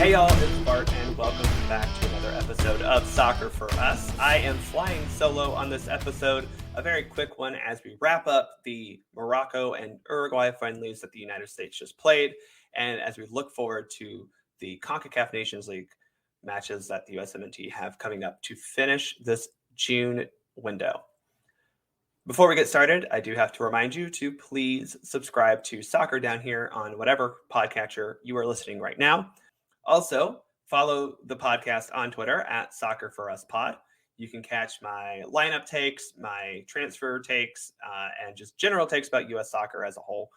Hey y'all, it's Bart and welcome back to another episode of Soccer for Us. I am flying solo on this episode, a very quick one as we wrap up the Morocco and Uruguay friendlies that the United States just played, and as we look forward to the Concacaf Nations League matches that the USMNT have coming up to finish this June window. Before we get started, I do have to remind you to please subscribe to Soccer Down Here on whatever podcatcher you are listening right now. Also, follow the podcast on Twitter at Soccer for Us Pod. You can catch my lineup takes, my transfer takes, and just general takes about U.S. soccer as a whole.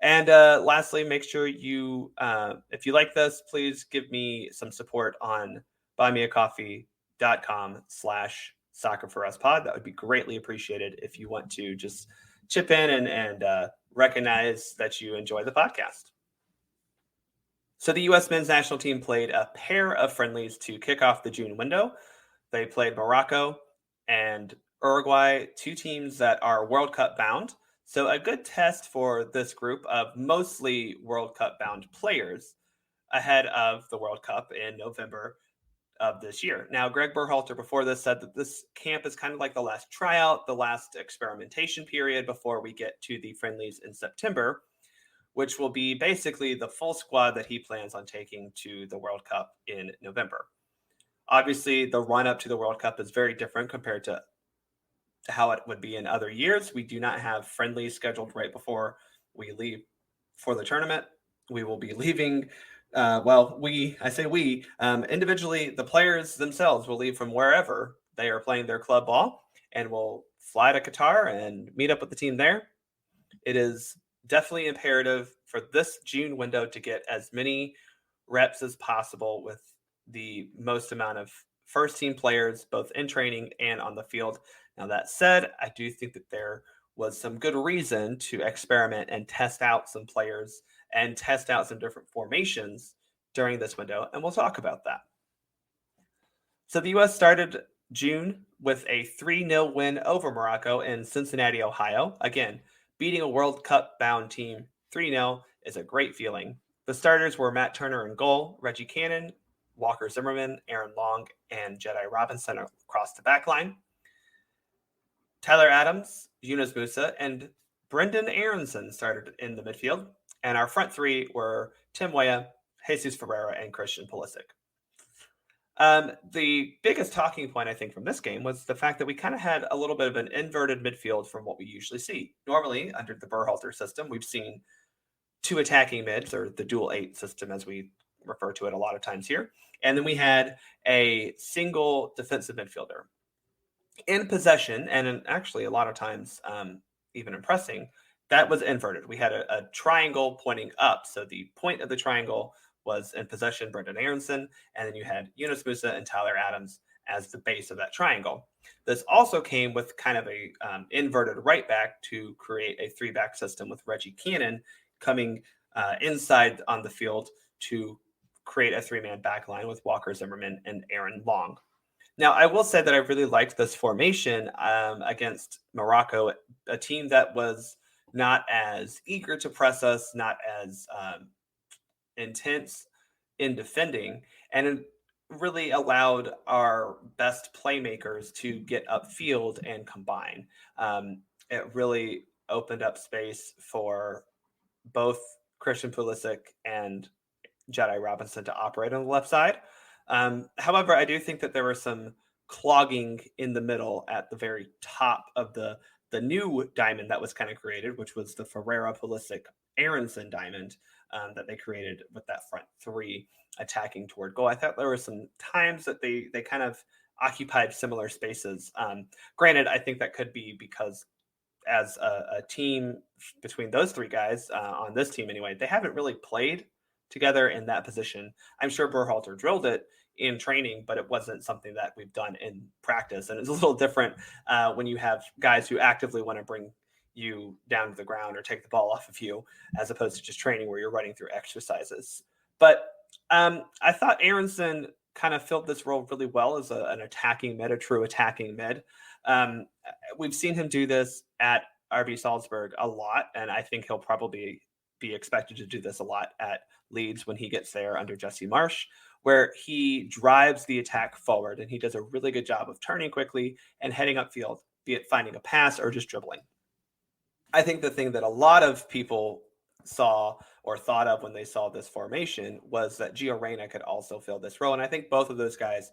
And lastly, make sure you, if you like this, please give me some support on buymeacoffee.com/soccerforuspod. That would be greatly appreciated if you want to just chip in and recognize that you enjoy the podcast. So the U.S. men's national team played a pair of friendlies to kick off the June window. They played Morocco and Uruguay, two teams that are World Cup bound. So a good test for this group of mostly World Cup bound players ahead of the World Cup in November of this year. Now, Greg Berhalter before this said that this camp is kind of like the last tryout, the last experimentation period before we get to the friendlies in September, which will be basically the full squad that he plans on taking to the World Cup in November. Obviously, the run-up to the World Cup is very different compared to how it would be in other years. We do not have friendlies scheduled right before we leave for the tournament. We will be leaving, individually, the players themselves will leave from wherever they are playing their club ball and will fly to Qatar and meet up with the team there. It is definitely imperative for this June window to get as many reps as possible with the most amount of first team players, both in training and on the field. Now, that said, I do think that there was some good reason to experiment and test out some players and test out some different formations during this window, and we'll talk about that. So the U.S. started June with a 3-0 win over Morocco in Cincinnati, Ohio. Again, beating a World Cup bound team 3-0 is a great feeling. The starters were Matt Turner in goal, Reggie Cannon, Walker Zimmerman, Aaron Long, and Jedi Robinson across the back line. Tyler Adams, Yunus Musa, and Brendan Aronson started in the midfield. And our front three were Tim Weah, Jesus Ferreira, and Christian Pulisic. The biggest talking point, I think, from this game was the fact that we kind of had a little bit of an inverted midfield from what we usually see. Normally, under the Berhalter system, we've seen two attacking mids, or the dual 8 system, as we refer to it a lot of times here. And then we had a single defensive midfielder. In possession, and actually a lot of times even in pressing, that was inverted. We had a triangle pointing up. So the point of the triangle was in possession, Brendan Aronson, and then you had Yunus Musa and Tyler Adams as the base of that triangle. This also came with kind of a inverted right back to create a 3-back system with Reggie Cannon coming inside on the field to create a 3-man back line with Walker Zimmerman and Aaron Long. Now, I will say that I really liked this formation against Morocco, a team that was not as eager to press us, not as intense in defending, and it really allowed our best playmakers to get upfield and combine. It really opened up space for both Christian Pulisic and Jedi Robinson to operate on the left side. However, I do think that there was some clogging in the middle at the very top of the new diamond that was kind of created, which was the Ferreira, Pulisic, Aronson diamond that they created with that front three attacking toward goal. I thought there were some times that they kind of occupied similar spaces. Granted, I think that could be because as a team between those three guys on this team anyway, they haven't really played together in that position. I'm sure Berhalter drilled it in training, but it wasn't something that we've done in practice. And it's a little different when you have guys who actively want to bring you down to the ground or take the ball off of you, as opposed to just training where you're running through exercises. But I thought Aronson kind of filled this role really well as an attacking mid, a true attacking mid. We've seen him do this at RB Salzburg a lot, and I think he'll probably be expected to do this a lot at Leeds when he gets there under Jesse Marsh, where he drives the attack forward and he does a really good job of turning quickly and heading upfield, be it finding a pass or just dribbling. I think the thing that a lot of people saw or thought of when they saw this formation was that Gio Reyna could also fill this role. And I think both of those guys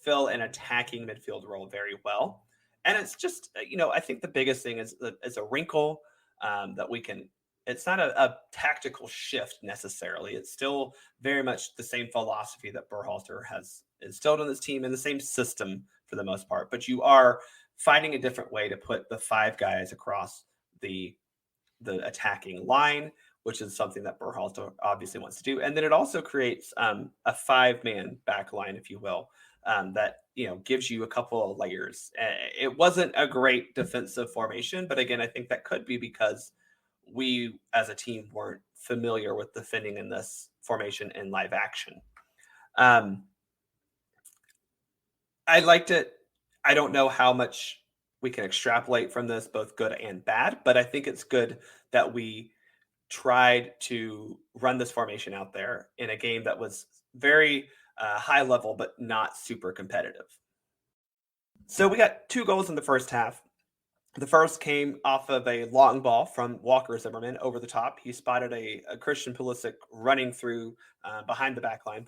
fill an attacking midfield role very well. And it's just, I think the biggest thing is a wrinkle that we can. It's not a tactical shift necessarily. It's still very much the same philosophy that Berhalter has instilled on this team and the same system for the most part. But you are finding a different way to put the five guys across the attacking line, which is something that Berhalter obviously wants to do. And then it also creates a five-man back line, if you will, that gives you a couple of layers. It wasn't a great defensive formation, but again, I think that could be because we as a team weren't familiar with defending in this formation in live action. I liked it. I don't know how much we can extrapolate from this, both good and bad, but I think it's good that we tried to run this formation out there in a game that was very high level, but not super competitive. So we got 2 goals in the first half. The first came off of a long ball from Walker Zimmerman over the top. He spotted a Christian Pulisic running through behind the back line.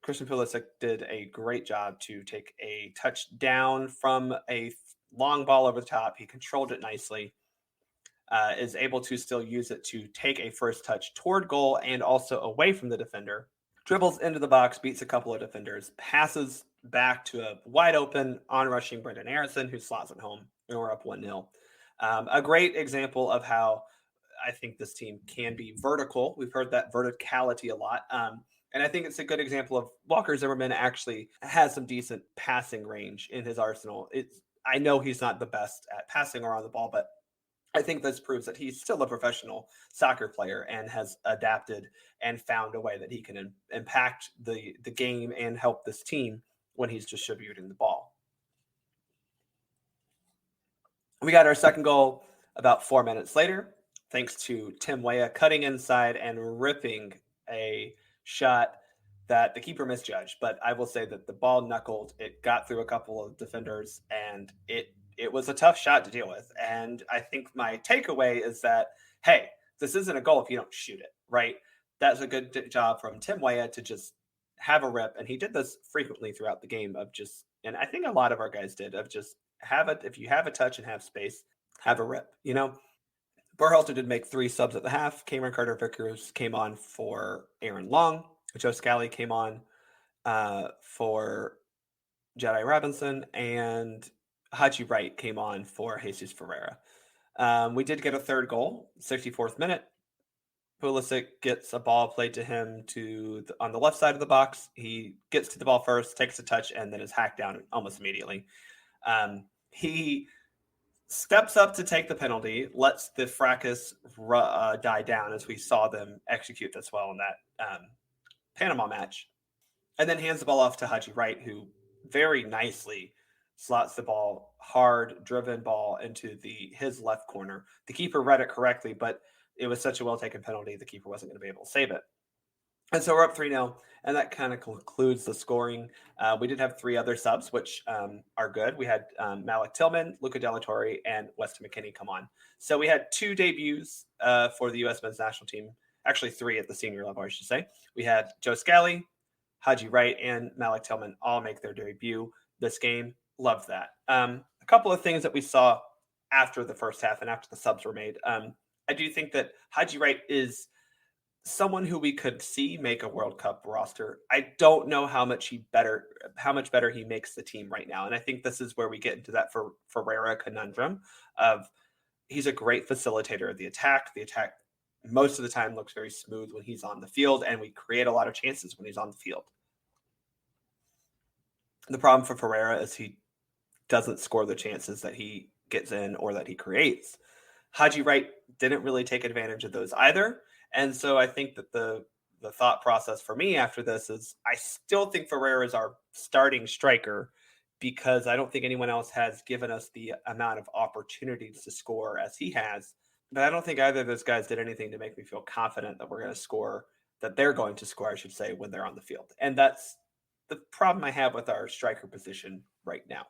Christian Pulisic did a great job to take a touch down from a long ball over the top. He controlled it nicely, is able to still use it to take a first touch toward goal and also away from the defender. Dribbles into the box, beats a couple of defenders, passes back to a wide open onrushing Brendan Aronson, who slots it home, and we're up 1-0. A great example of how I think this team can be vertical. We've heard that verticality a lot. And I think it's a good example of Walker Zimmerman actually has some decent passing range in his arsenal. I know he's not the best at passing or on the ball, but I think this proves that he's still a professional soccer player and has adapted and found a way that he can impact the game and help this team when he's distributing the ball. We got our second goal about 4 minutes later, thanks to Tim Weah cutting inside and ripping a shot that the keeper misjudged. But I will say that the ball knuckled, it got through a couple of defenders, and it was a tough shot to deal with. And I think my takeaway is that, hey, this isn't a goal if you don't shoot it, right? That's a good job from Tim Weah to just have a rip. And he did this frequently throughout the game and I think a lot of our guys did, of just if you have a touch and have space, have a rip, Berhalter did make 3 subs at the half. Cameron Carter-Vickers came on for Aaron Long. Joe Scally came on for Jedi Robinson, and Haji Wright came on for Jesus Ferreira. We did get a third goal, 64th minute. Pulisic gets a ball played to him on the left side of the box. He gets to the ball first, takes a touch, and then is hacked down almost immediately. He steps up to take the penalty, lets the fracas die down as we saw them execute this well in that Panama match, and then hands the ball off to Haji Wright, who very nicely slots the ball, hard driven ball into his left corner. The keeper read it correctly, but it was such a well-taken penalty, the keeper wasn't going to be able to save it. And so we're up 3-0, and that kind of concludes the scoring. We did have 3 other subs, which are good. We had Malik Tillman, Luca De La Torre, and Weston McKennie come on. So we had 2 debuts for the U.S. men's national team. Actually, 3 at the senior level, I should say. We had Joe Scally, Haji Wright, and Malik Tillman all make their debut this game. Loved that. A couple of things that we saw after the first half and after the subs were made. I do think that Haji Wright is someone who we could see make a World Cup roster. I don't know how much better he makes the team right now. And I think this is where we get into that Ferreira conundrum of he's a great facilitator of the attack. The attack most of the time looks very smooth when he's on the field, and we create a lot of chances when he's on the field. The problem for Ferreira is he doesn't score the chances that he gets in or that he creates. Haji Wright didn't really take advantage of those either. And so I think that the thought process for me after this is I still think Ferreira is our starting striker because I don't think anyone else has given us the amount of opportunities to score as he has. But I don't think either of those guys did anything to make me feel confident that we're going to score, that they're going to score, I should say, when they're on the field. And that's the problem I have with our striker position right now.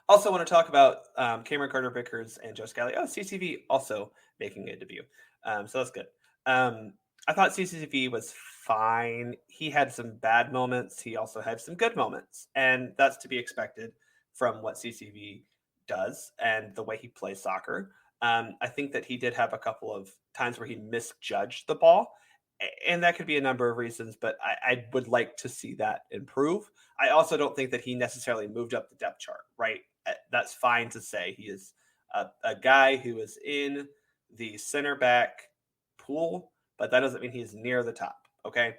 Also, want to talk about Cameron Carter-Vickers and Joe Scally. Oh, CCV also making a debut. So that's good. I thought CCV was fine. He had some bad moments. He also had some good moments. And that's to be expected from what CCV does and the way he plays soccer. I think that he did have a couple of times where he misjudged the ball. And that could be a number of reasons, but I would like to see that improve. I also don't think that he necessarily moved up the depth chart, right? That's fine to say. He is a guy who is in the center back pool, but that doesn't mean he's near the top. Okay.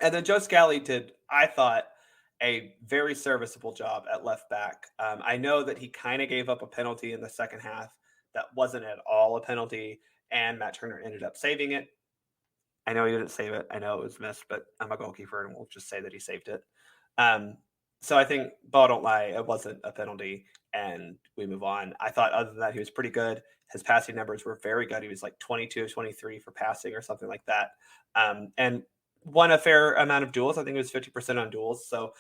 And then Joe Scally did, I thought, a very serviceable job at left back. I know that he kind of gave up a penalty in the second half that wasn't at all a penalty, and Matt Turner ended up saving it. I know he didn't save it. I know it was missed, but I'm a goalkeeper, and we'll just say that he saved it. So I think, ball don't lie, it wasn't a penalty, and we move on. I thought other than that, he was pretty good. His passing numbers were very good. He was like 22 of 23 for passing or something like that. And won a fair amount of duels. I think it was 50% on duels. So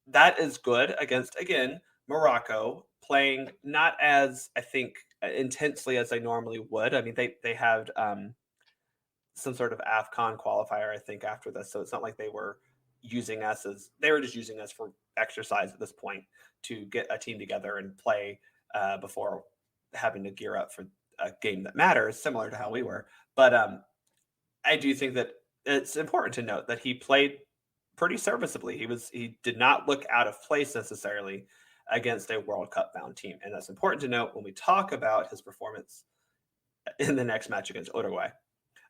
that is good against, again, Morocco, playing not as, I think, intensely as they normally would. I mean, they had some sort of AFCON qualifier, I think, after this. So it's not like they were using us as, they were just using us for exercise at this point to get a team together and play before having to gear up for a game that matters, similar to how we were. But I do think that it's important to note that he played pretty serviceably. He did not look out of place necessarily against a World Cup bound team. And that's important to note when we talk about his performance in the next match against Uruguay.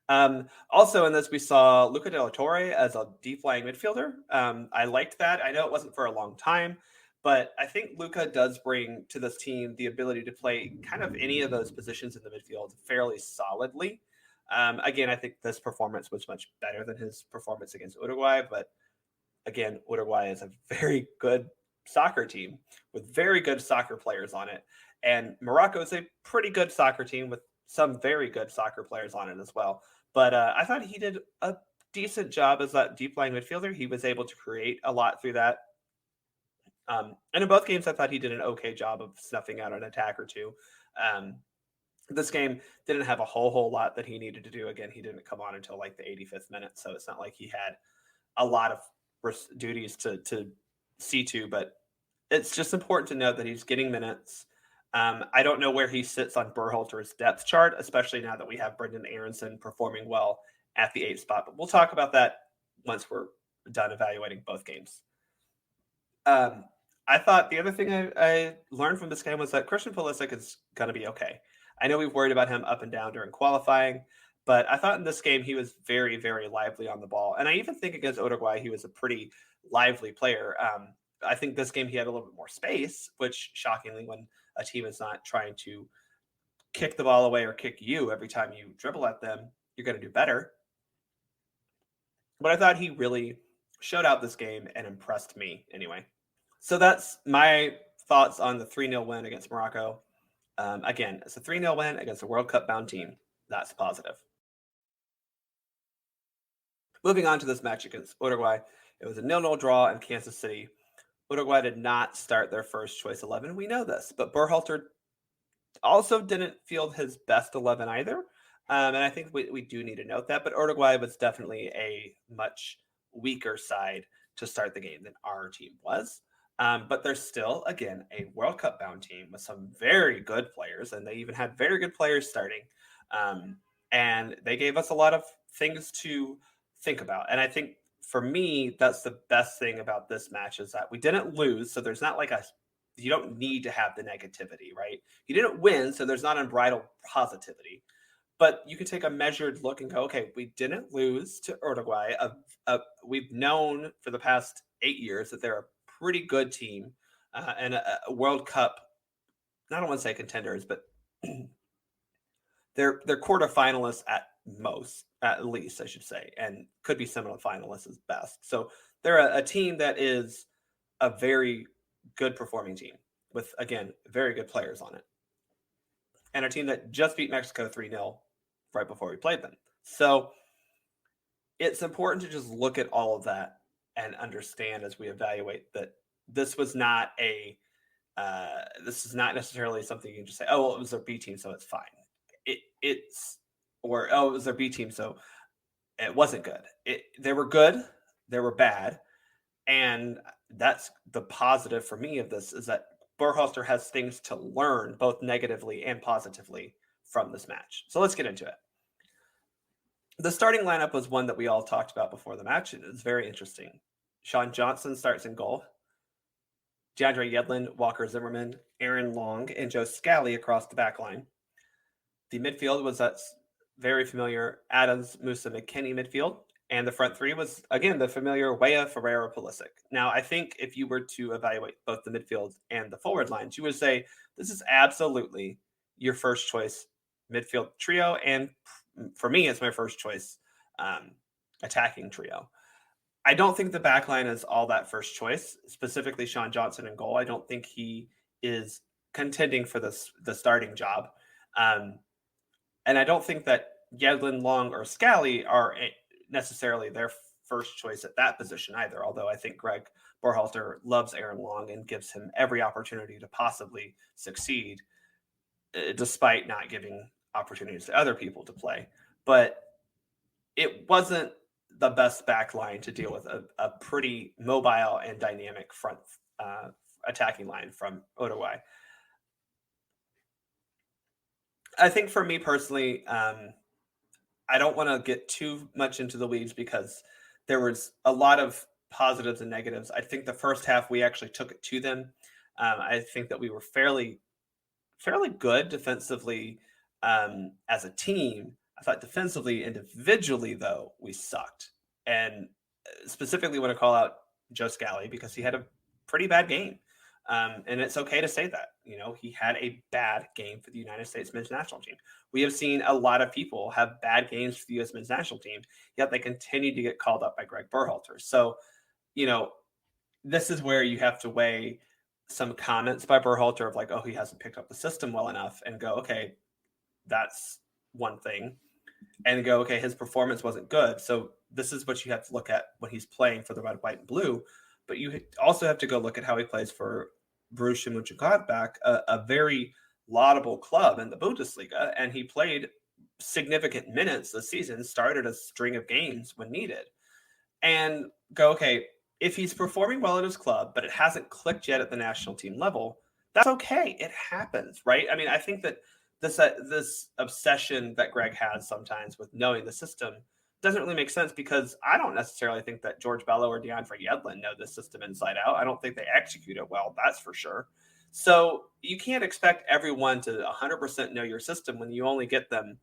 Also in this, we saw Luca de la Torre as a deep flying midfielder. I liked that. I know it wasn't for a long time, but I think Luca does bring to this team the ability to play kind of any of those positions in the midfield fairly solidly. Again, I think this performance was much better than his performance against Uruguay, but again, Uruguay is a very good soccer team with very good soccer players on it. And Morocco is a pretty good soccer team with some very good soccer players on it as well. But I thought he did a decent job as that deep line midfielder. He was able to create a lot through that. And in both games, I thought he did an okay job of snuffing out an attack or two. This game didn't have a whole lot that he needed to do. Again, he didn't come on until like the 85th minute, so it's not like he had a lot of duties to see to. But it's just important to note that he's getting minutes. I don't know where he sits on Berhalter's depth chart, especially now that we have Brendan Aronson performing well at the 8th spot. But we'll talk about that once we're done evaluating both games. I thought the other thing I learned from this game was that Christian Pulisic is going to be okay. I know we've worried about him up and down during qualifying, but I thought in this game he was very, very lively on the ball. And I even think against Uruguay, he was a pretty lively player. I think this game he had a little bit more space, which shockingly, when a team is not trying to kick the ball away or kick you every time you dribble at them, you're going to do better. But I thought he really showed out this game and impressed me anyway. So that's my thoughts on the 3-0 win against Morocco. Again, it's a 3-0 win against a World Cup bound team. That's positive. Moving on to this match against Uruguay, it was a 0-0 draw in Kansas City. Uruguay did not start their first choice 11. We know this, but Berhalter also didn't field his best 11 either. And I think we do need to note that. But Uruguay was definitely a much weaker side to start the game than our team was. But they're still, again, a World Cup bound team with some very good players. And they even had very good players starting. And they gave us a lot of things to think about. And I think for me, that's the best thing about this match is that we didn't lose. So there's not like you don't need to have the negativity, right? You didn't win. So there's not unbridled positivity. But you can take a measured look and go, okay, we didn't lose to Uruguay. We've known for the past 8 years that they're a pretty good team and a World Cup, I don't want to say contenders, but they're quarterfinalists at least, I should say, and could be semifinalists as best. So they're a team that is a very good performing team with, again, very good players on it. and a team that just beat Mexico 3-0 right before we played them. So it's important to just look at all of that and understand as we evaluate that this was not this is not necessarily something you can just say, oh, well, it was their B team, so it's fine. It was their B team, so it wasn't good. They were good, they were bad, and that's the positive for me of this is that Berhalter has things to learn, both negatively and positively, from this match. So let's get into it. The starting lineup was one that we all talked about before the match, and it's very interesting. Sean Johnson starts in goal. DeAndre Yedlin, Walker Zimmerman, Aaron Long, and Joe Scally across the back line. The midfield was that very familiar Adams, Musa, McKinney midfield. And the front three was, again, the familiar Weah, Ferreira, Pulisic. Now, I think if you were to evaluate both the midfield and the forward lines, you would say this is absolutely your first choice midfield trio. And for me, it's my first choice attacking trio. I don't think the back line is all that first choice, specifically Sean Johnson in goal. I don't think he is contending for the starting job. And I don't think that Yedlin, Long, or Scally are necessarily their first choice at that position either, although I think Greg Berhalter loves Aaron Long and gives him every opportunity to possibly succeed, despite not giving opportunities to other people to play. But it wasn't the best back line to deal with a pretty mobile and dynamic front attacking line from Uruguay. I think for me personally, I don't want to get too much into the weeds because there was a lot of positives and negatives. I think the first half we actually took it to them. I think that we were fairly good defensively as a team. I thought defensively, individually, though, we sucked. And specifically want to call out Joe Scally because he had a pretty bad game. And it's okay to say that. You know, he had a bad game for the United States men's national team. We have seen a lot of people have bad games for the U.S. men's national team, yet they continue to get called up by Greg Berhalter. So, you know, this is where you have to weigh some comments by Berhalter of like, oh, he hasn't picked up the system well enough, and go, okay, that's one thing. And go, okay, his performance wasn't good. So this is what you have to look at when he's playing for the red, white, and blue. But you also have to go look at how he plays for Borussia Mönchengladbach, a very laudable club in the Bundesliga, and he played significant minutes this season, started a string of games when needed, and go, okay, if he's performing well at his club, but it hasn't clicked yet at the national team level, that's okay. It happens, right? I mean, I think that this obsession that Greg has sometimes with knowing the system doesn't really make sense because I don't necessarily think that George Bello or DeAndre Yedlin know the system inside out. I don't think they execute it well, that's for sure. So you can't expect everyone to 100% know your system when you only get them,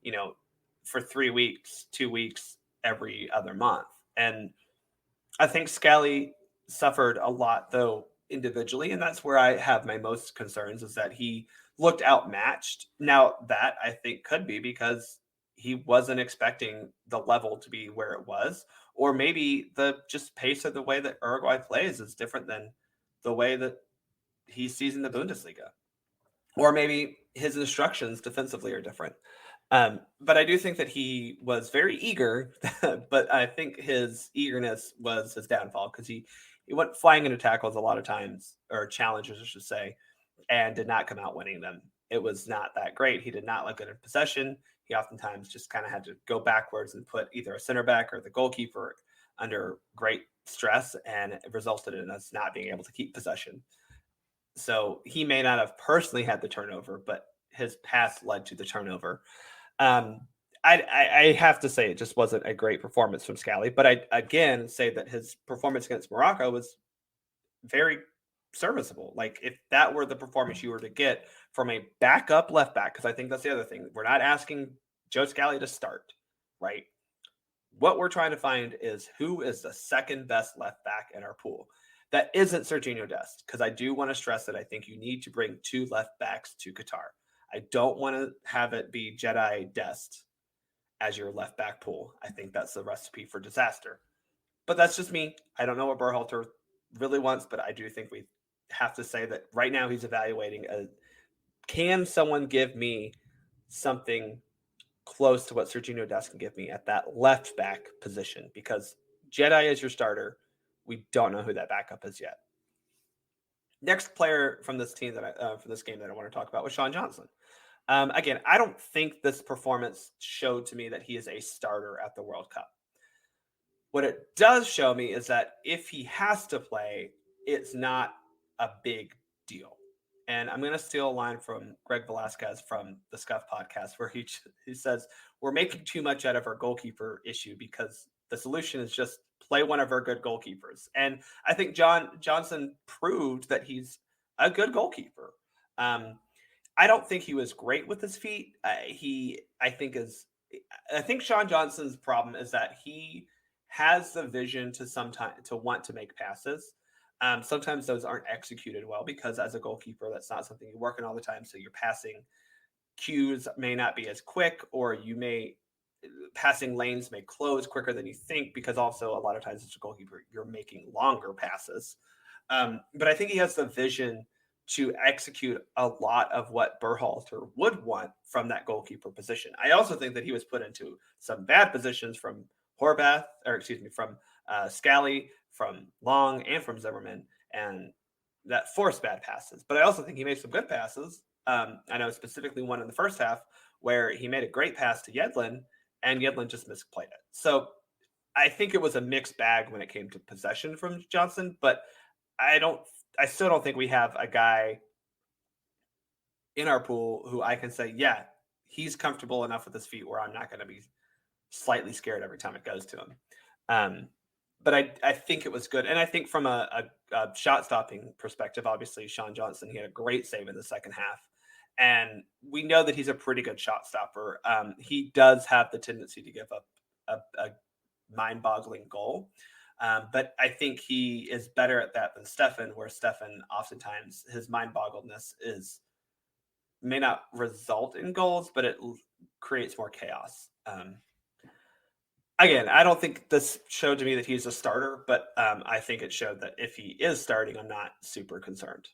you know, for 3 weeks, 2 weeks every other month. And I think Scally suffered a lot, though, individually, and that's where I have my most concerns is that he looked outmatched. Now, that I think could be because he wasn't expecting the level to be where it was, or maybe the just pace of the way that Uruguay plays is different than the way that he sees in the Bundesliga, or maybe his instructions defensively are different. But I do think that he was very eager, but I think his eagerness was his downfall because he went flying into tackles a lot of times, or challenges, I should say, and did not come out winning them. It was not that great. He did not look good in possession. He oftentimes just kind of had to go backwards and put either a center back or the goalkeeper under great stress, and it resulted in us not being able to keep possession. So he may not have personally had the turnover, but his pass led to the turnover. I have to say it just wasn't a great performance from Scally, but I again say that his performance against Morocco was very serviceable. Like if that were the performance you were to get from a backup left back, because I think that's the other thing. We're not asking Joe Scally to start, right? What we're trying to find is who is the second best left back in our pool. That isn't Serginho Dest, because I do want to stress that I think you need to bring 2 left backs to Qatar. I don't want to have it be Jedi Dest as your left back pool. I think that's the recipe for disaster. But that's just me. I don't know what Berhalter really wants, but I do think we have to say that right now he's evaluating a can someone give me something close to what Sergiño Dest can give me at that left back position? Because Jedi is your starter. We don't know who that backup is yet. Next player from this team from this game that I want to talk about was Sean Johnson. Again, I don't think this performance showed to me that he is a starter at the World Cup. What it does show me is that if he has to play, it's not a big deal. And I'm going to steal a line from Greg Velasquez from the Scuff podcast, where he says, we're making too much out of our goalkeeper issue because the solution is just play one of our good goalkeepers. And I think Johnson proved that he's a good goalkeeper. I don't think he was great with his feet. I think Sean Johnson's problem is that he has the vision to want to make passes. Sometimes those aren't executed well because as a goalkeeper, that's not something you work on all the time. So your passing cues may not be as quick, or passing lanes may close quicker than you think, because also a lot of times as a goalkeeper, you're making longer passes. But I think he has the vision to execute a lot of what Berhalter would want from that goalkeeper position. I also think that he was put into some bad positions from from Scally, from Long, and from Zimmerman, and that forced bad passes. But I also think he made some good passes. I know specifically one in the first half where he made a great pass to Yedlin, and Yedlin just misplayed it. So I think it was a mixed bag when it came to possession from Johnson, but I still don't think we have a guy in our pool who I can say, yeah, he's comfortable enough with his feet where I'm not going to be slightly scared every time it goes to him. But I think it was good. And I think from a shot stopping perspective, obviously Sean Johnson, he had a great save in the second half. And we know that he's a pretty good shot stopper. He does have the tendency to give up a mind-boggling goal. But I think he is better at that than Stefan, where Stefan oftentimes his mind-boggledness may not result in goals, but it creates more chaos. Again, I don't think this showed to me that he's a starter, but I think it showed that if he is starting, I'm not super concerned.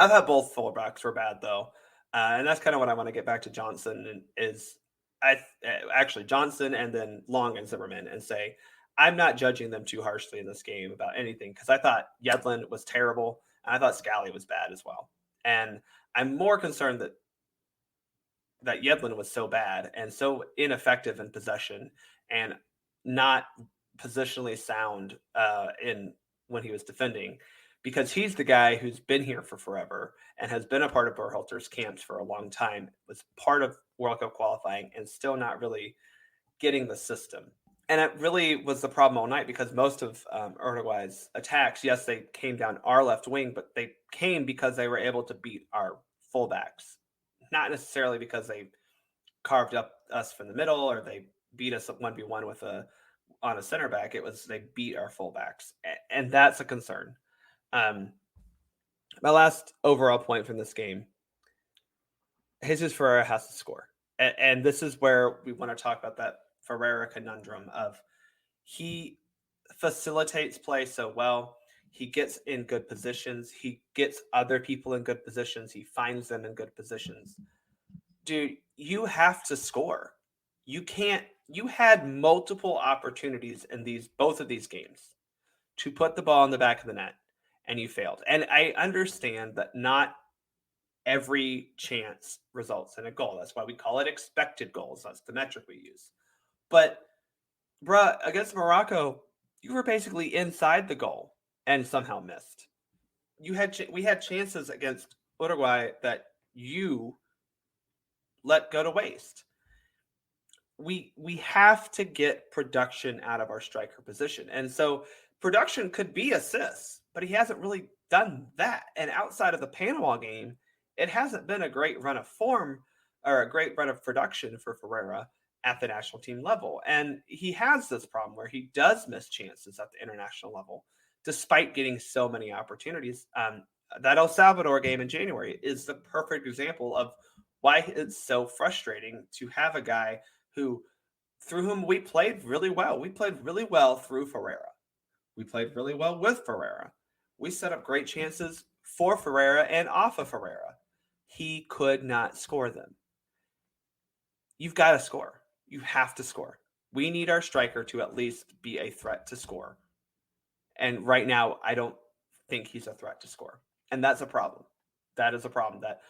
I thought both fullbacks were bad, though. And that's kind of what I want to get back to Johnson actually Johnson and then Long and Zimmerman, and say, I'm not judging them too harshly in this game about anything, because I thought Yedlin was terrible, and I thought Scally was bad as well. And I'm more concerned that Yedlin was so bad and so ineffective in possession and not positionally sound when he was defending, because he's the guy who's been here for forever and has been a part of Berhalter's camps for a long time, was part of World Cup qualifying, and still not really getting the system. And it really was the problem all night, because most of Uruguay's attacks, yes, they came down our left wing, but they came because they were able to beat our fullbacks. Not necessarily because they carved up us from the middle or they beat us 1v1 on a center back. It was they beat our fullbacks, and that's a concern. My last overall point from this game, Jesus Ferreira has to score. And this is where we want to talk about that Ferreira conundrum of he facilitates play so well. He gets in good positions. He gets other people in good positions. He finds them in good positions. Dude, you have to score. You had multiple opportunities in both of these games to put the ball in the back of the net, and you failed. And I understand that not every chance results in a goal. That's why we call it expected goals. That's the metric we use. But, bruh, against Morocco, you were basically inside the goal and somehow missed. We had chances against Uruguay that you let go to waste. We have to get production out of our striker position. And so production could be assists, but he hasn't really done that. And outside of the Panama game, it hasn't been a great run of form or a great run of production for Ferreira at the national team level. And he has this problem where he does miss chances at the international level, despite getting so many opportunities. That El Salvador game in January is the perfect example of why it's so frustrating to have a guy through whom we played really well. We played really well through Ferreira. We played really well with Ferreira. We set up great chances for Ferreira and off of Ferreira. He could not score them. You've got to score. You have to score. We need our striker to at least be a threat to score. And right now, I don't think he's a threat to score. And that's a problem. That is a problem. That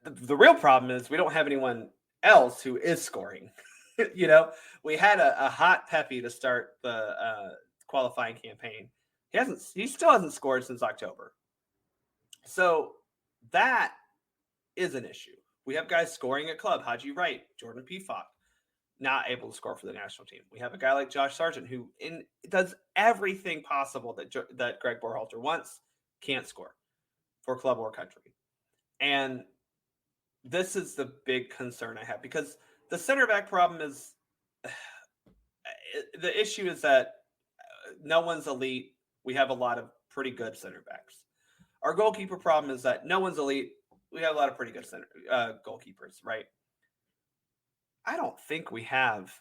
the real problem is we don't have anyone else who is scoring. We had a hot Pepe to start the qualifying campaign. He still hasn't scored since October. So that is an issue. We have guys scoring at club. Haji Wright, Jordan Pefok, not able to score for the national team. We have a guy like Josh Sargent who does everything possible that Greg Berhalter wants, can't score for club or country. And this is the big concern I have, because the center back problem is the issue is that no one's elite. We have a lot of pretty good center backs. Our goalkeeper problem is that no one's elite. We have a lot of pretty good goalkeepers, right? I don't think we have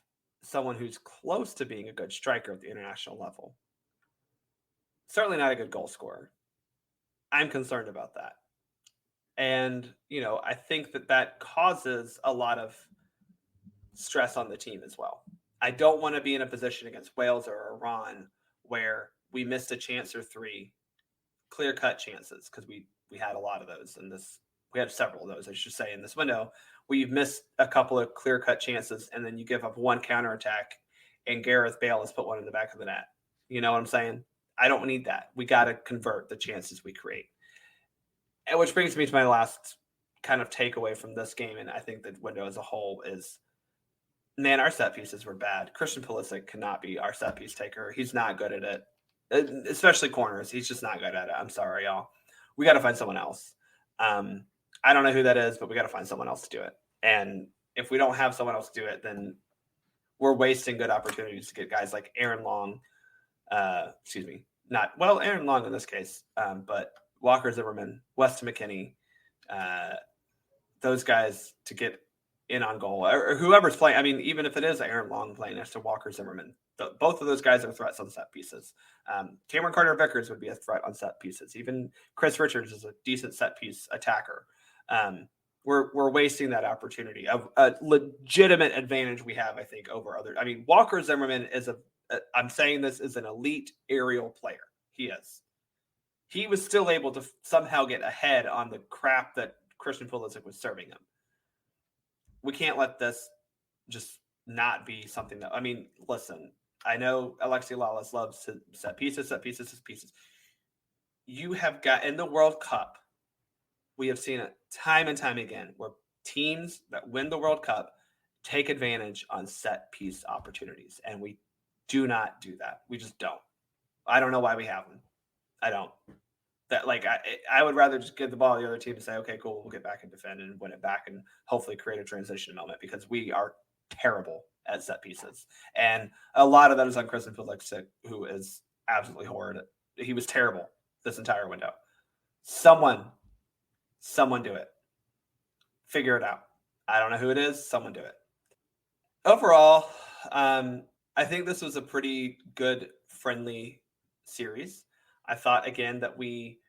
someone who's close to being a good striker at the international level. Certainly not a good goal scorer. I'm concerned about that. And, I think that causes a lot of stress on the team as well. I don't want to be in a position against Wales or Iran where we missed a chance or three, clear-cut chances, because we had a lot of those in this. We had several of those, I should say, in this window, where you've missed a couple of clear-cut chances, and then you give up one counterattack, and Gareth Bale has put one in the back of the net. You know what I'm saying? I don't need that. We got to convert the chances we create. And which brings me to my last kind of takeaway from this game, and I think the window as a whole is, man, our set pieces were bad. Christian Pulisic cannot be our set piece taker. He's not good at it, especially corners. He's just not good at it. I'm sorry, y'all. We got to find someone else. I don't know who that is, but we got to find someone else to do it. And if we don't have someone else to do it, then we're wasting good opportunities to get guys like Aaron Long. Aaron Long in this case, but Walker Zimmerman, Weston McKennie, those guys to get in on goal, or whoever's playing. I mean, even if it is Aaron Long playing next to Walker Zimmerman, both of those guys are threats on set pieces. Cameron Carter-Vickers would be a threat on set pieces. Even Chris Richards is a decent set piece attacker. We're wasting that opportunity of a legitimate advantage we have, I think, over others. I mean, Walker Zimmerman I'm saying this is an elite aerial player. He is. He was still able to somehow get ahead on the crap that Christian Pulisic was serving him. We can't let this just not be something that, listen, I know Alexi Lalas loves to set pieces. You have got, in the World Cup, we have seen it time and time again where teams that win the World Cup take advantage on set piece opportunities. And we do not do that. We just don't. I don't know why we have them. I don't. I would rather just give the ball to the other team and say, okay, cool, we'll get back and defend and win it back and hopefully create a transition moment, because we are terrible at set pieces. And a lot of that is on Christian Pulisic, who is absolutely horrid. He was terrible this entire window. Someone do it. Figure it out. I don't know who it is. Someone do it. Overall, I think this was a pretty good friendly series. I thought, again, that we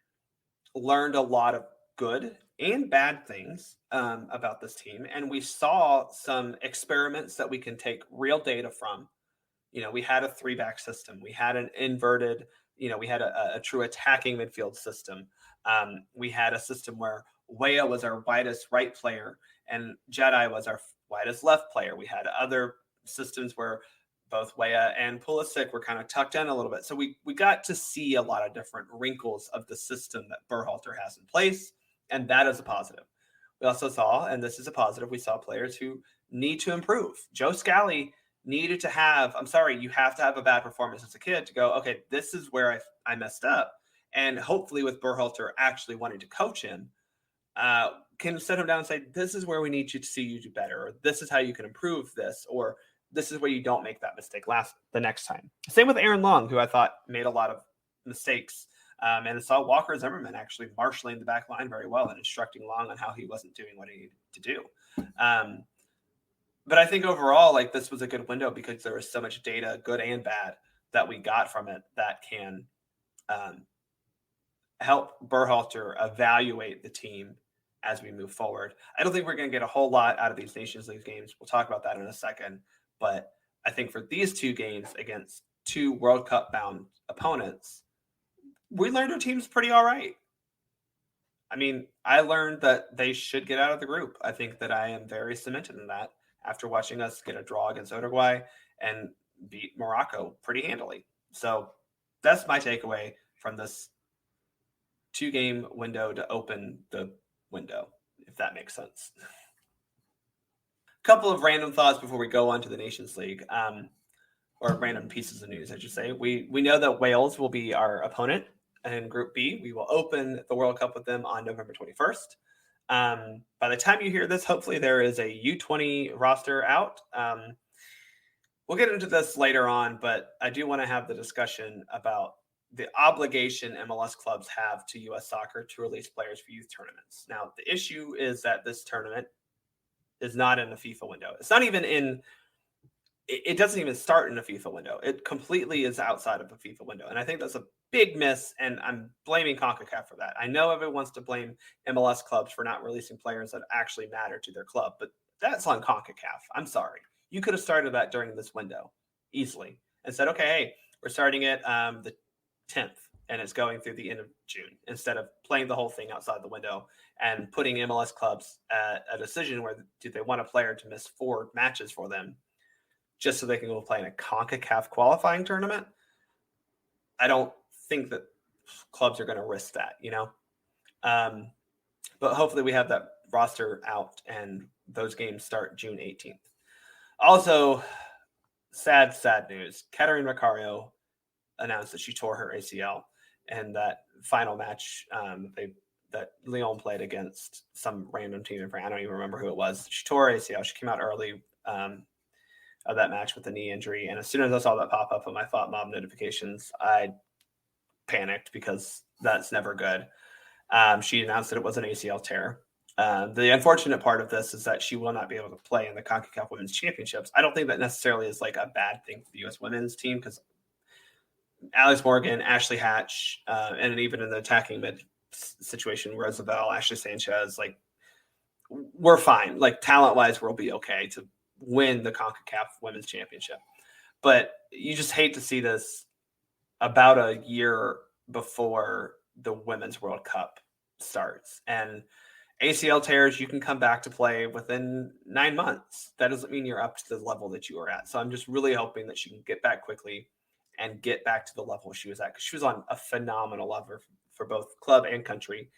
learned a lot of good and bad things about this team. And we saw some experiments that we can take real data from. We had a 3-back system. We had an inverted, we had a true attacking midfield system. We had a system where Weah was our widest right player and Jedi was our widest left player. We had other systems where both Weah and Pulisic were kind of tucked in a little bit. So we got to see a lot of different wrinkles of the system that Berhalter has in place, and that is a positive. We also saw, and this is a positive, we saw players who need to improve. Joe Scally needed to have, you have to have a bad performance as a kid to go, okay, this is where I messed up. And hopefully with Berhalter actually wanting to coach him, can sit him down and say, this is where we need you to see you do better, or this is how you can improve this, or this is where you don't make that mistake the next time. Same with Aaron Long, who I thought made a lot of mistakes. And I saw Walker Zimmerman actually marshaling the back line very well and instructing Long on how he wasn't doing what he needed to do. But I think overall, this was a good window because there was so much data, good and bad, that we got from it that can help Berhalter evaluate the team as we move forward. I don't think we're going to get a whole lot out of these Nations League games. We'll talk about that in a second. But I think for these two games against two World Cup bound opponents, we learned our team's pretty all right. I mean, I learned that they should get out of the group. I think that I am very cemented in that after watching us get a draw against Uruguay and beat Morocco pretty handily. So that's my takeaway from this 2-game window to open the window, if that makes sense. A couple of random thoughts before we go on to the Nations League, or random pieces of news, I should say. We know that Wales will be our opponent in Group B. We will open the World Cup with them on November 21st. By the time you hear this, hopefully there is a U20 roster out. We'll get into this later on, but I do want to have the discussion about the obligation MLS clubs have to U.S. soccer to release players for youth tournaments. Now, the issue is that this tournament is not in the FIFA window. It's not even in – it doesn't even start in a FIFA window. It completely is outside of a FIFA window, and I think that's a big miss, and I'm blaming Concacaf for that. I know everyone wants to blame MLS clubs for not releasing players that actually matter to their club, but that's on Concacaf. I'm sorry. You could have started that during this window easily and said, okay, hey, we're starting it the 10th, and it's going through the end of June, instead of playing the whole thing outside the window and putting MLS clubs at a decision where do they want a player to miss 4 matches for them just so they can go play in a CONCACAF qualifying tournament. I don't think that clubs are going to risk that, but hopefully we have that roster out and those games start June 18th. Also, sad news. Caterine Macario announced that she tore her ACL in that final match that Lyon played against some random team in France. I don't even remember who it was. She tore her ACL. She came out early of that match with a knee injury. And as soon as I saw that pop up on my Thought Mob notifications, I panicked because that's never good. She announced that it was an ACL tear. The unfortunate part of this is that she will not be able to play in the Concacaf Women's Championships. I don't think that necessarily is like a bad thing for the U.S. women's team, because Alex Morgan, Ashley Hatch, and even in the attacking mid situation, Roosevelt, Ashley Sanchez, like, we're fine. Like, talent-wise, we'll be okay to win the Concacaf Women's Championship. But you just hate to see this about a year before the Women's World Cup starts. And ACL tears, you can come back to play within 9 months. That doesn't mean you're up to the level that you were at. So I'm just really hoping that she can get back quickly and get back to the level she was at, because she was on a phenomenal level for both club and country,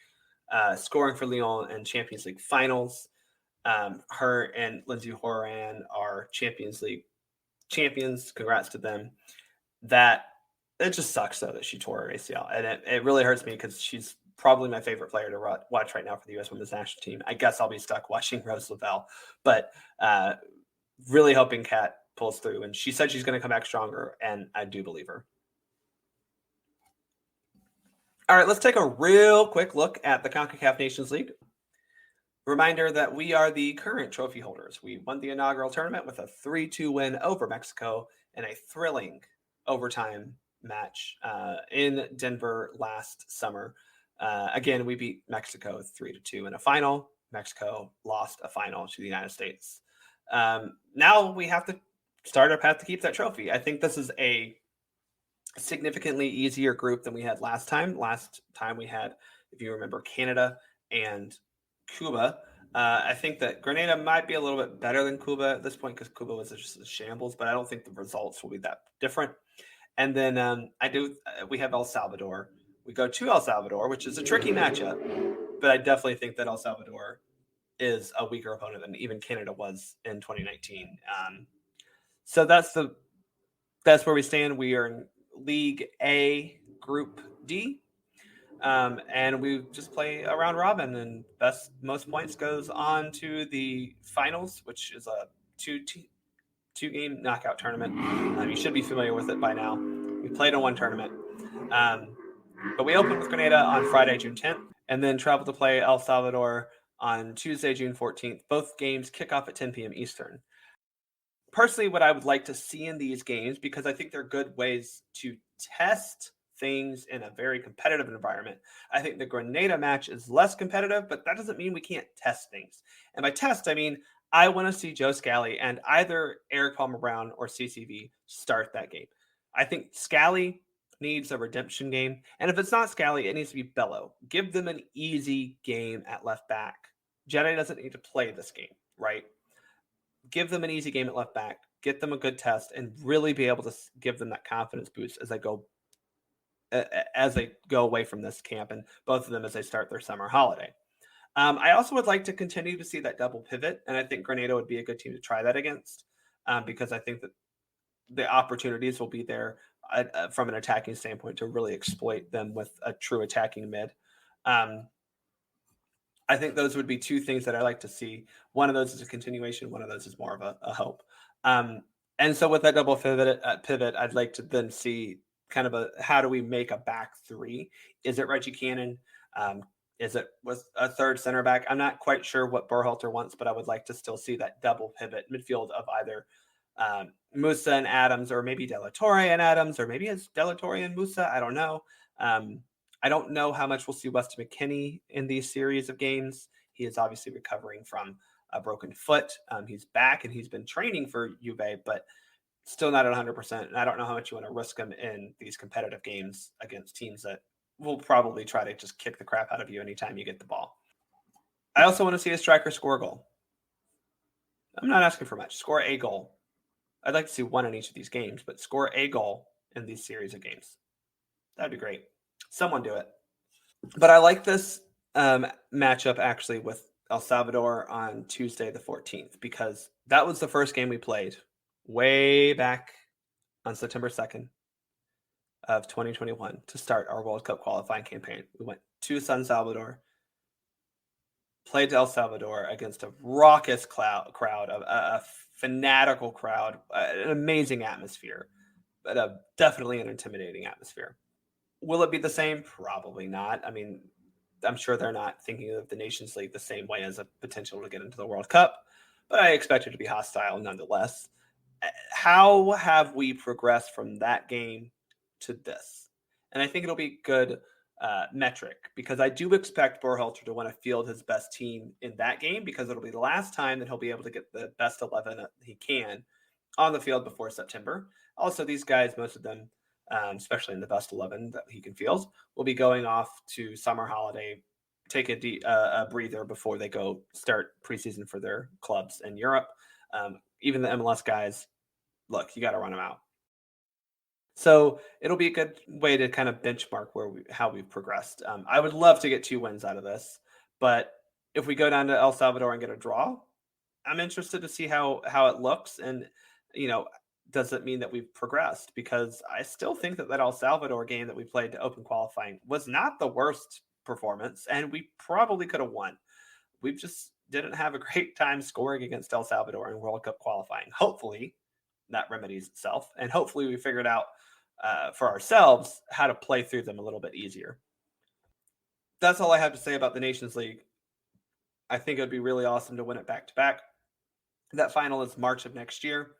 scoring for Lyon in Champions League finals. Her and Lindsay Horan are Champions League champions. Congrats to them. That it just sucks, though, that she tore her ACL. And it really hurts me because she's probably my favorite player to watch right now for the U.S. Women's National Team. I guess I'll be stuck watching Rose Lavelle, but really hoping Kat pulls through. And she said she's going to come back stronger, and I do believe her. All right, let's take a real quick look at the Concacaf Nations League. Reminder that we are the current trophy holders. We won the inaugural tournament with a 3-2 win over Mexico in a thrilling overtime match in Denver last summer. Again, we beat Mexico 3-2 in a final. Mexico lost a final to the United States. Now we have to start our path to keep that trophy. I think this is a significantly easier group than we had last time. Last time we had, if you remember, Canada and Cuba. I think that Grenada might be a little bit better than Cuba at this point, because Cuba was just a shambles, but I don't think the results will be that different. And then we have El Salvador. We go to El Salvador, which is a tricky matchup, but I definitely think that El Salvador is a weaker opponent than even Canada was in 2019. So that's where we stand. We are in League A, Group D, and we just play a round robin, and most points goes on to the finals, which is a two-game knockout tournament. You should be familiar with it by now. We played in one tournament, but we opened with Grenada on Friday, June 10th, and then traveled to play El Salvador on Tuesday, June 14th. Both games kick off at 10 p.m. Eastern. Personally, what I would like to see in these games, because I think they're good ways to test things in a very competitive environment. I think the Grenada match is less competitive, but that doesn't mean we can't test things. And by test, I mean I want to see Joe Scally and either Eric Palmer Brown or CCV start that game. I think Scally needs a redemption game. And if it's not Scally, it needs to be Bello. Give them an easy game at left back. Jedi doesn't need to play this game, right? Give them an easy game at left back, get them a good test, and really be able to give them that confidence boost as they go away from this camp, and both of them as they start their summer holiday. I also would like to continue to see that double pivot, and I think Grenada would be a good team to try that against, because I think that the opportunities will be there from an attacking standpoint to really exploit them with a true attacking mid. I think those would be two things that I like to see. One of those is a continuation. One of those is more of a hope. And so with that double pivot, I'd like to then see kind of how do we make a back three? Is it Reggie Cannon? Is it with a third center back? I'm not quite sure what Berhalter wants, but I would like to still see that double pivot midfield of either Musa and Adams, or maybe De La Torre and Adams, or maybe it's De La Torre and Musa. I don't know. I don't know how much we'll see Weston McKennie in these series of games. He is obviously recovering from a broken foot. He's back and he's been training for Juve, but still not at 100%. And I don't know how much you want to risk him in these competitive games against teams that will probably try to just kick the crap out of you anytime you get the ball. I also want to see a striker score a goal. I'm not asking for much. Score a goal. I'd like to see one in each of these games, but score a goal in these series of games. That'd be great. Someone do it. But I like this matchup actually with El Salvador on Tuesday the 14th, because that was the first game we played way back on September 2nd of 2021 to start our World Cup qualifying campaign. We went to San Salvador, played El Salvador against a raucous crowd, a fanatical crowd, an amazing atmosphere, but definitely an intimidating atmosphere. Will it be the same? Probably not. I mean, I'm sure they're not thinking of the Nations League the same way as a potential to get into the World Cup, but I expect it to be hostile nonetheless. How have we progressed from that game to this? And I think it'll be good metric, because I do expect Berhalter to want to field his best team in that game, because it'll be the last time that he'll be able to get the best 11 that he can on the field before September. Also, these guys, most of them, especially in the best 11 that he can field, will be going off to summer holiday, take a breather before they go start preseason for their clubs in Europe. Even the MLS guys, look, you got to run them out. So it'll be a good way to kind of benchmark how we've progressed. I would love to get 2 wins out of this, but if we go down to El Salvador and get a draw, I'm interested to see how it looks. And, does it mean that we've progressed? Because I still think that El Salvador game that we played to open qualifying was not the worst performance, and we probably could have won. We just didn't have a great time scoring against El Salvador in World Cup qualifying. Hopefully that remedies itself, and hopefully we figured out for ourselves how to play through them a little bit easier. That's all I have to say about the Nations League. I think it would be really awesome to win it back-to-back. That final is March of next year.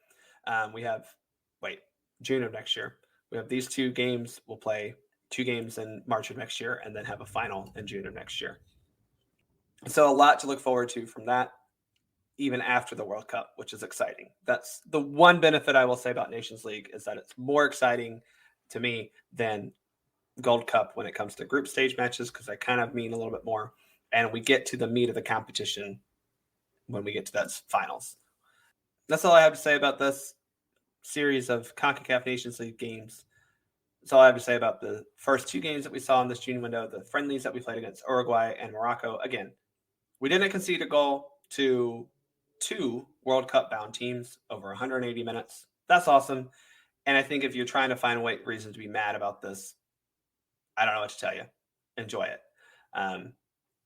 June of next year. We have these 2 games. We'll play 2 games in March of next year and then have a final in June of next year. So a lot to look forward to from that, even after the World Cup, which is exciting. That's the one benefit I will say about Nations League, is that it's more exciting to me than Gold Cup when it comes to group stage matches, because I kind of mean a little bit more. And we get to the meat of the competition when we get to those finals. That's all I have to say about this series of Concacaf Nations League games. That's all I have to say about the first 2 games that we saw in this June window, the friendlies that we played against Uruguay and Morocco. Again, we didn't concede a goal to 2 World Cup bound teams over 180 minutes. That's awesome. And I think if you're trying to find reasons to be mad about this, I don't know what to tell you. Enjoy it.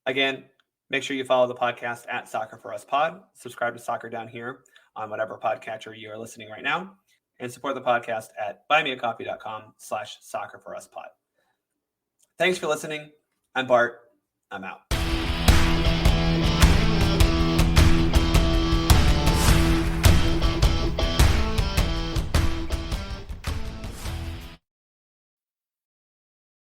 Again, make sure you follow the podcast at Soccer for Us Pod. Subscribe to Soccer Down Here on whatever podcatcher you are listening right now, and support the podcast at buymeacoffee.com/soccerforuspod. Thanks for listening. I'm Bart. I'm out.